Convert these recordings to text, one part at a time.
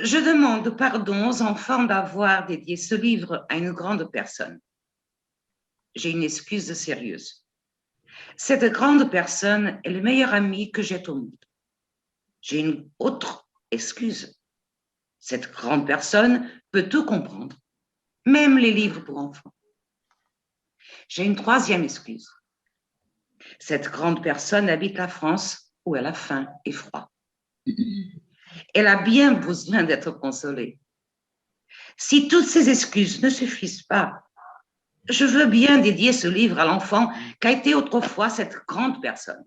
Je demande pardon aux enfants d'avoir dédié ce livre à une grande personne. J'ai une excuse sérieuse. Cette grande personne est le meilleur ami que j'ai au monde. J'ai une autre excuse. Cette grande personne peut tout comprendre, même les livres pour enfants. J'ai une troisième excuse. Cette grande personne habite la France où elle a faim et froid. Elle a bien besoin d'être consolée. Si toutes ces excuses ne suffisent pas, je veux bien dédier ce livre à l'enfant qu'a été autrefois cette grande personne.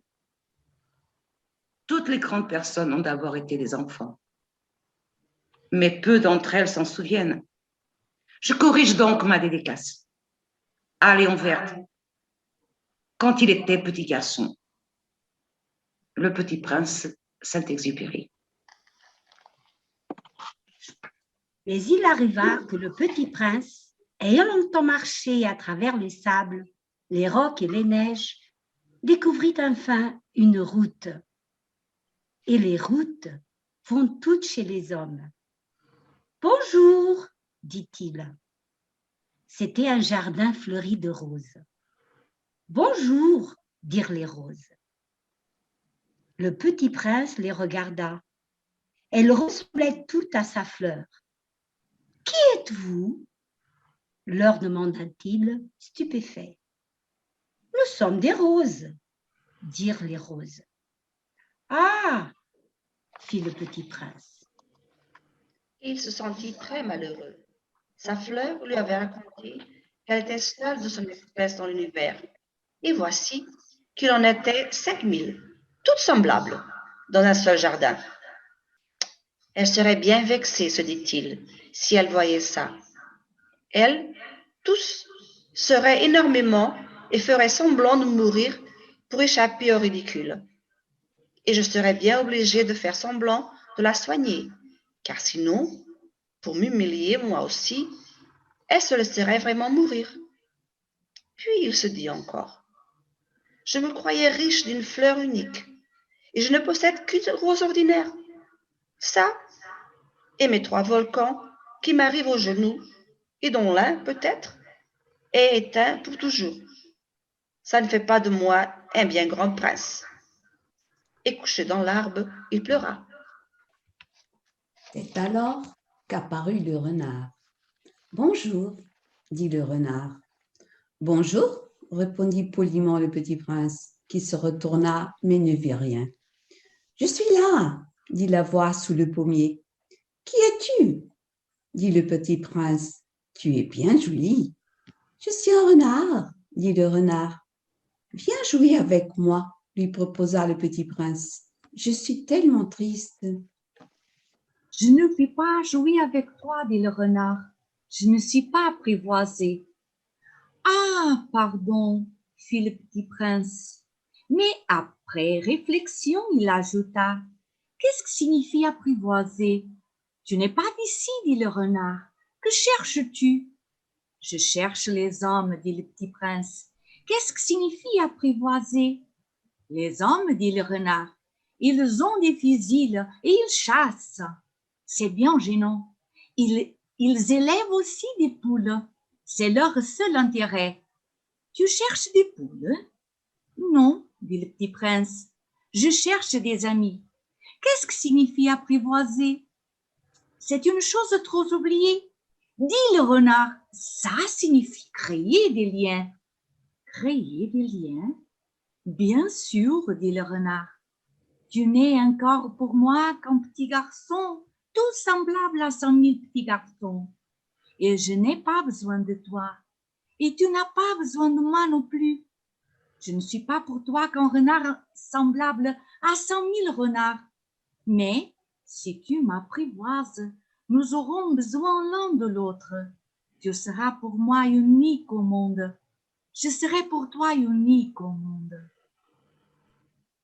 Toutes les grandes personnes ont d'abord été des enfants, mais peu d'entre elles s'en souviennent. Je corrige donc ma dédicace. À Léon Verte, quand il était petit garçon, le petit prince Saint-Exupéry. Mais il arriva que le petit prince, ayant longtemps marché à travers les sables, les rocs et les neiges, découvrit enfin une route. Et les routes vont toutes chez les hommes. « Bonjour » dit-il. C'était un jardin fleuri de roses. « Bonjour » dirent les roses. Le petit prince les regarda. Elles ressemblaient toutes à sa fleur. « Qui êtes-vous » leur demanda-t-il, stupéfait. « Nous sommes des roses » dirent les roses. « Ah » fit le petit prince. Il se sentit très malheureux. Sa fleur lui avait raconté qu'elle était seule de son espèce dans l'univers. Et voici qu'il en était 5000, toutes semblables, dans un seul jardin. Elle serait bien vexée, se dit-il, si elle voyait ça. Elle, tous, seraient énormément et feraient semblant de mourir pour échapper au ridicule. Et je serais bien obligé de faire semblant de la soigner, car sinon, pour m'humilier moi aussi, elle se laisserait vraiment mourir. Puis il se dit encore, je me croyais riche d'une fleur unique, et je ne possède qu'une rose ordinaire. Ça, et mes 3 volcans qui m'arrivent aux genoux, et dont l'un, peut-être, est éteint pour toujours. Ça ne fait pas de moi un bien grand prince. Et couché dans l'arbre, il pleura. C'est alors qu'apparut le renard. « Bonjour » dit le renard. « Bonjour » répondit poliment le petit prince, qui se retourna mais ne vit rien. « Je suis là » dit la voix sous le pommier. « Qui es-tu » dit le petit prince. « Tu es bien jolie. »« Je suis un renard » dit le renard. « Viens jouer avec moi » lui proposa le petit prince. « Je suis tellement triste. » « Je ne puis pas jouer avec toi, dit le renard. Je ne suis pas apprivoisé. »« Ah, pardon, fit le petit prince. » Mais après réflexion, il ajouta, « Qu'est-ce que signifie apprivoiser ?»« Tu n'es pas d'ici, dit le renard. Que cherches-tu ?»« Je cherche les hommes, dit le petit prince. »« Qu'est-ce que signifie apprivoiser ?»« Les hommes, dit le renard. Ils ont des fusils et ils chassent. » C'est bien gênant. Ils élèvent aussi des poules. C'est leur seul intérêt. Tu cherches des poules? Non, dit le petit prince. Je cherche des amis. Qu'est-ce que signifie apprivoiser? C'est une chose trop oubliée. Dit le renard, ça signifie créer des liens. Créer des liens? Bien sûr, dit le renard. Tu n'es encore pour moi qu'un petit garçon, tout semblable à 100 000 petits garçons. Et je n'ai pas besoin de toi. Et tu n'as pas besoin de moi non plus. Je ne suis pas pour toi qu'un renard semblable à 100 000 renards. Mais si tu m'apprivoises, nous aurons besoin l'un de l'autre. Tu seras pour moi unique au monde. Je serai pour toi unique au monde.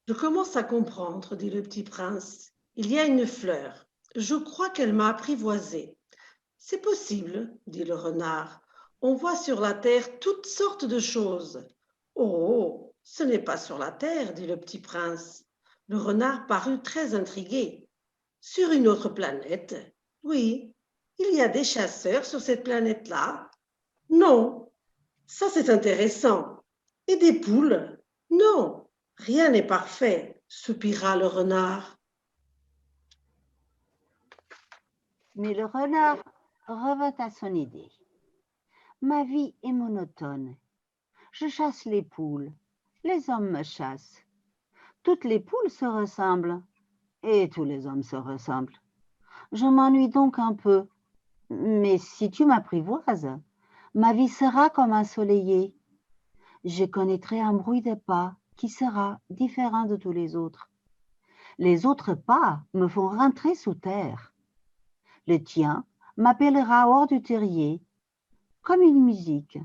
Je commence à comprendre, dit le petit prince. Il y a une fleur. Je crois qu'elle m'a apprivoisé. C'est possible, dit le renard. On voit sur la terre toutes sortes de choses. Oh, ce n'est pas sur la terre, dit le petit prince. Le renard parut très intrigué. Sur une autre planète? Oui, il y a des chasseurs sur cette planète-là. Non, ça c'est intéressant. Et des poules? Non, rien n'est parfait, soupira le renard. Mais le renard revint à son idée. Ma vie est monotone. Je chasse les poules. Les hommes me chassent. Toutes les poules se ressemblent et tous les hommes se ressemblent. Je m'ennuie donc un peu. Mais si tu m'apprivoises, ma vie sera comme ensoleillée. Je connaîtrai un bruit de pas qui sera différent de tous les autres. Les autres pas me font rentrer sous terre. Le tien m'appellera hors du terrier, comme une musique.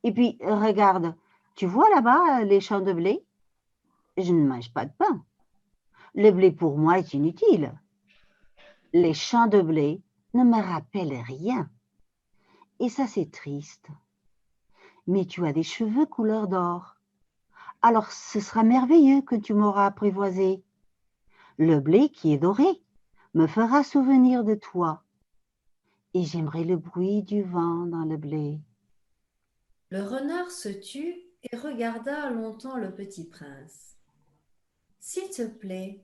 Et puis, regarde, tu vois là-bas les champs de blé? Je ne mange pas de pain. Le blé pour moi est inutile. Les champs de blé ne me rappellent rien. Et ça, c'est triste. Mais tu as des cheveux couleur d'or. Alors, ce sera merveilleux que tu m'auras apprivoisé. Le blé qui est doré me fera souvenir de toi. Et j'aimerais le bruit du vent dans le blé. Le renard se tut et regarda longtemps le petit prince. « S'il te plaît,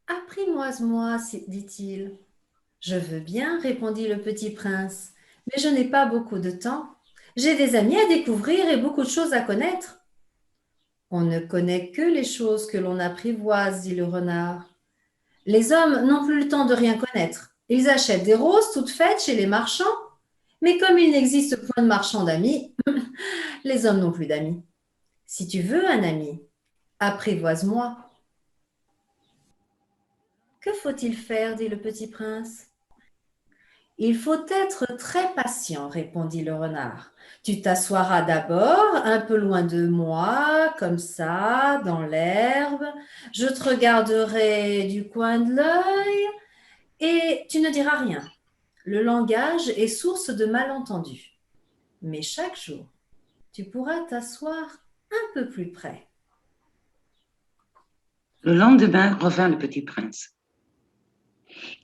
apprivoise-moi, dit-il. « Je veux bien, répondit le petit prince, mais je n'ai pas beaucoup de temps. J'ai des amis à découvrir et beaucoup de choses à connaître. » « On ne connaît que les choses que l'on apprivoise, dit le renard. Les hommes n'ont plus le temps de rien connaître. Ils achètent des roses toutes faites chez les marchands. Mais comme il n'existe point de marchands d'amis, les hommes n'ont plus d'amis. Si tu veux un ami, apprivoise-moi. » « Que faut-il faire, dit le petit prince. Il faut être très patient, répondit le renard. Tu t'assoiras d'abord un peu loin de moi, comme ça, dans l'herbe. Je te regarderai du coin de l'œil et tu ne diras rien. Le langage est source de malentendus. Mais chaque jour, tu pourras t'asseoir un peu plus près. Le lendemain revint le petit prince.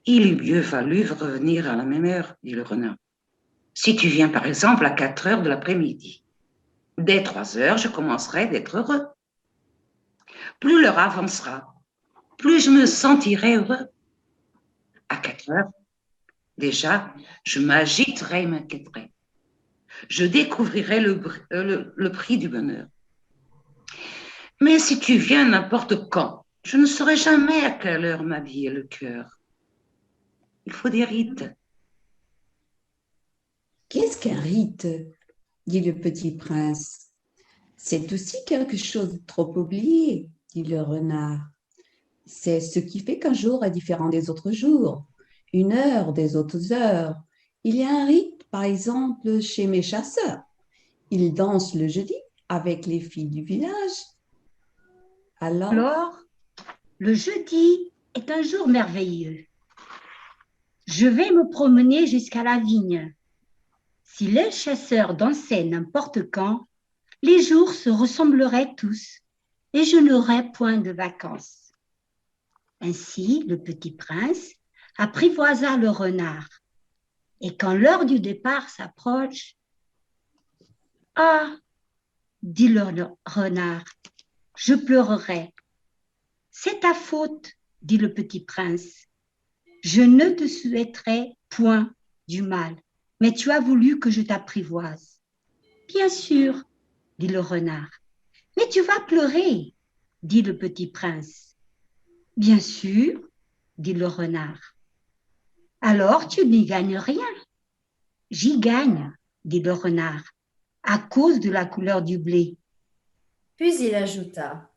Il eût mieux valu revenir à la même heure, dit le renard. Si tu viens par exemple à 4 heures de l'après-midi, dès 3 heures, je commencerai d'être heureux. Plus l'heure avancera, plus je me sentirai heureux. À 4 heures, déjà, je m'agiterai et m'inquiéterai. Je découvrirai le prix du bonheur. Mais si tu viens n'importe quand, je ne saurai jamais à quelle heure ma vie est le cœur. Il faut des rites. Qu'est-ce qu'un rite? Dit le petit prince. C'est aussi quelque chose de trop oublié, dit le renard. C'est ce qui fait qu'un jour est différent des autres jours, une heure des autres heures. Il y a un rite, par exemple, chez mes chasseurs. Ils dansent le jeudi avec les filles du village. Alors, le jeudi est un jour merveilleux. Je vais me promener jusqu'à la vigne. Si les chasseurs dansaient n'importe quand, les jours se ressembleraient tous et je n'aurais point de vacances. Ainsi, le petit prince apprivoisa le renard. Et quand l'heure du départ s'approche, « Ah, dit le renard, je pleurerai. »« C'est ta faute, dit le petit prince. Je ne te souhaiterai point du mal, mais tu as voulu que je t'apprivoise. »« Bien sûr, dit le renard. Mais tu vas pleurer, dit le petit prince. »« Bien sûr, dit le renard. Alors tu n'y gagnes rien. »« J'y gagne, dit le renard, à cause de la couleur du blé. » Puis il ajouta,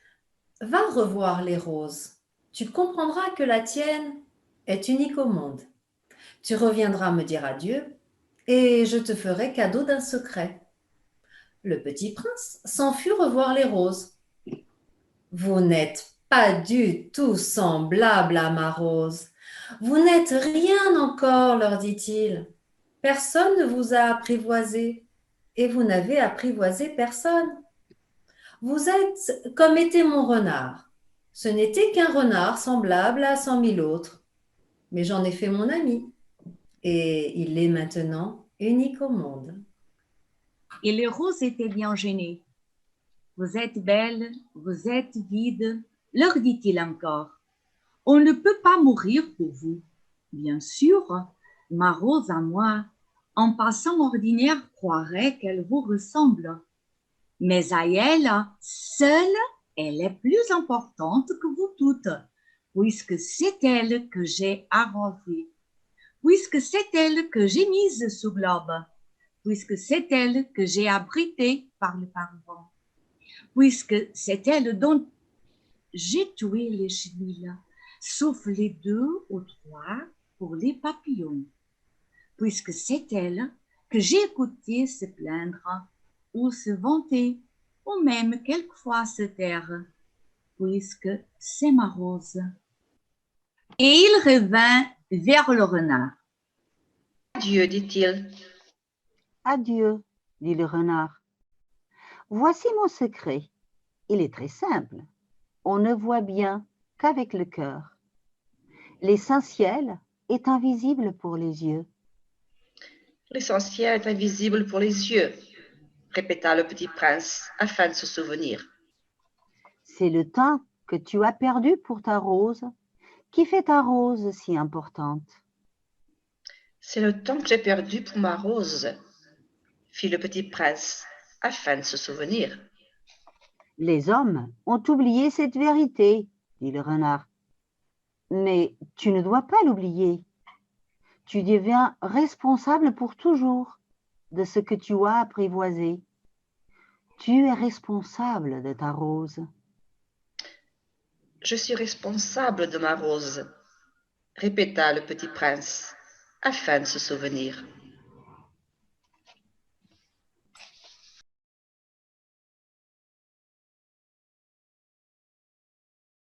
« Va revoir les roses. Tu comprendras que la tienne est unique au monde. Tu reviendras me dire adieu et je te ferai cadeau d'un secret. » Le petit prince s'en fut revoir les roses. « Vous n'êtes pas du tout semblable à ma rose. Vous n'êtes rien encore, leur dit-il. Personne ne vous a apprivoisé et vous n'avez apprivoisé personne. Vous êtes comme était mon renard. Ce n'était qu'un renard semblable à 100 000 autres. Mais j'en ai fait mon ami et il est maintenant unique au monde. Et les roses étaient bien gênées. Vous êtes belle, vous êtes vide, leur dit-il encore. On ne peut pas mourir pour vous. Bien sûr, ma rose à moi, en passant ordinaire, croirait qu'elle vous ressemble. Mais à elle, seule, elle est plus importante que vous toutes, puisque c'est elle que j'ai arrosée, puisque c'est elle que j'ai mise sous globe, puisque c'est elle que j'ai abritée par le parvent, puisque c'est elle dont j'ai tué les chenilles, sauf les 2 ou 3 pour les papillons, puisque c'est elle que j'ai écouté se plaindre ou se vanter, ou même quelquefois se taire, puisque c'est ma rose. Et il revint vers le renard. Adieu, dit-il. Adieu, dit le renard. Voici mon secret. Il est très simple. On ne voit bien qu'avec le cœur. L'essentiel est invisible pour les yeux. L'essentiel est invisible pour les yeux, répéta le petit prince afin de se souvenir. C'est le temps que tu as perdu pour ta rose qui fait ta rose si importante. C'est le temps que j'ai perdu pour ma rose, fit le petit prince afin de se souvenir. Les hommes ont oublié cette vérité, dit le renard. Mais tu ne dois pas l'oublier. Tu deviens responsable pour toujours de ce que tu as apprivoisé. Tu es responsable de ta rose. Je suis responsable de ma rose, répéta le petit prince afin de se souvenir.